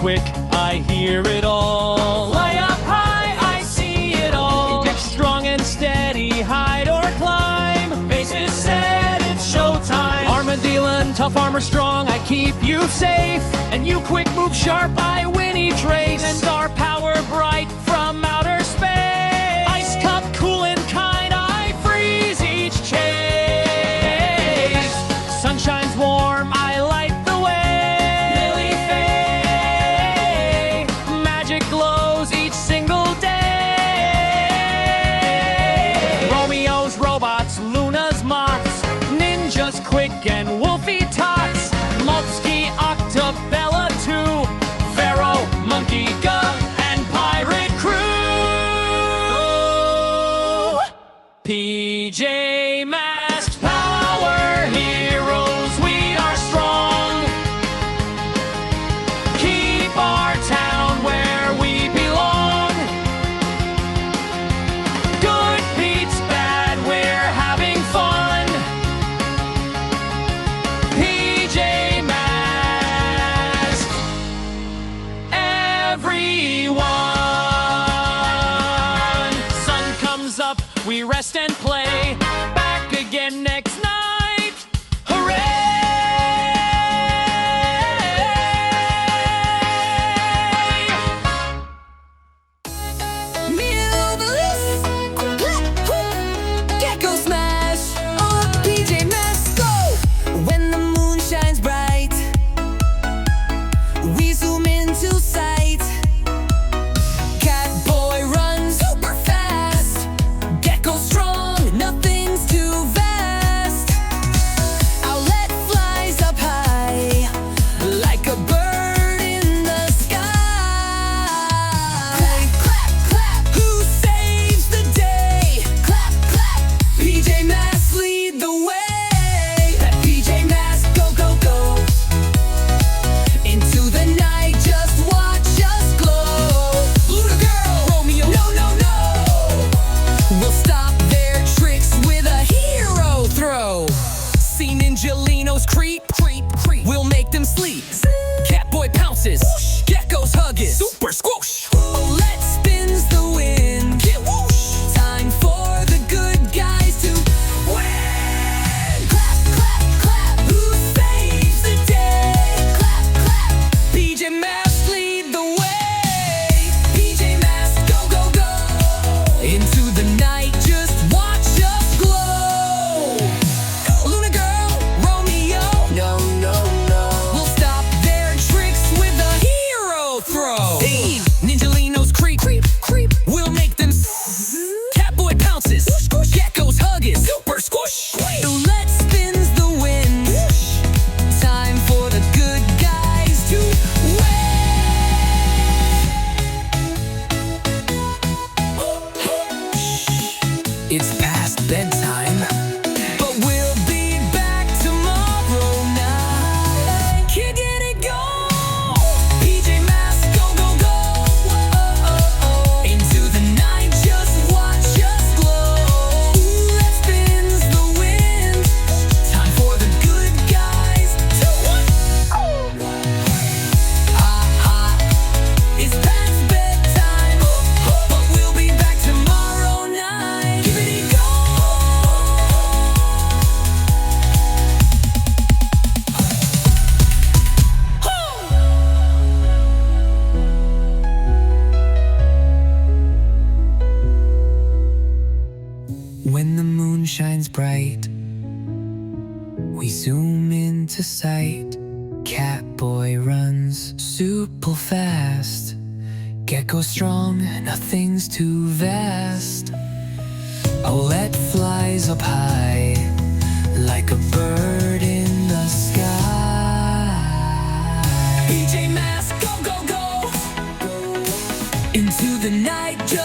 quick, I hear it all. Way up high, I see it all. Get strong and steady, hide or climb. Faces set, it's showtime. Armadillo, tough armor strong, I keep you safe. And you quick, move sharp, I win each race. And our power bright from outer space. Ice cup, cool and kind, I freeze each chase. Sun shines warm, I light the way. Lily Faye, magic glows each single day. Romeo's robots, Luna's moths, ninjas quick and wolfy tots. Multsky, Octabella too, Pharaoh, Monkey, Gug, and Pirate Crew. PJ Masks, power heroes, we are strong. Keep our town where we belong. Good beats bad, we're having fun. PJ Masks, everyone. Sun comes up, we rest and play. Back again next night. Hooray! Gekko smash! Oh, PJ Masks, go! When the moon shines bright, we zoom into sight. Catboy runs super fast. Gekko strong, nothing's too vast. Owlette flies up high, like a bird in the sky. Clap, clap, clap, who saves the day? Clap, clap, PJ Masks lead the way. Let PJ Masks go, go, go. Into the night, just watch us glow. Luna girl, Romeo, no, no, no. We'll stop their tricks with a hero throw. See Ninjalinos creep, creep, creep. We'll make them sleep. Catboy pounces, whoosh. Gekko's hug is super squoosh. Owlette spins the wind, get whoosh. Time for the good guys to win. Clap, clap, clap, who saves the day? Clap, clap, PJ Masks lead the way. PJ Masks, go, go, go. Into the night, just watch us glow. Luna girl, Romeo, no, no, no. We'll stop their tricks with a hero throw. Ninjalinos creep, creep, creep. We'll make them Catboy pounces, whoosh, whoosh. Gekko's hug is super squish. Owlette spins the wind, whoosh. Time for the good guys to win. It's past bedtime, but we'll be back tomorrow night. Can't get it going. PJ Masks, go, go, go. Into the night, just watch us glow. Owlette spins the wind. Time for the good guys to win. It's past bedtime, but we'll be back tomorrow night. Give it a go. When the moon shines bright, we zoom into sight. Catboy runs super fast. Gekko strong, nothing's too vast. Owlette flies up high, like a bird in the sky. PJ Masks, go, go, go. Into the night, just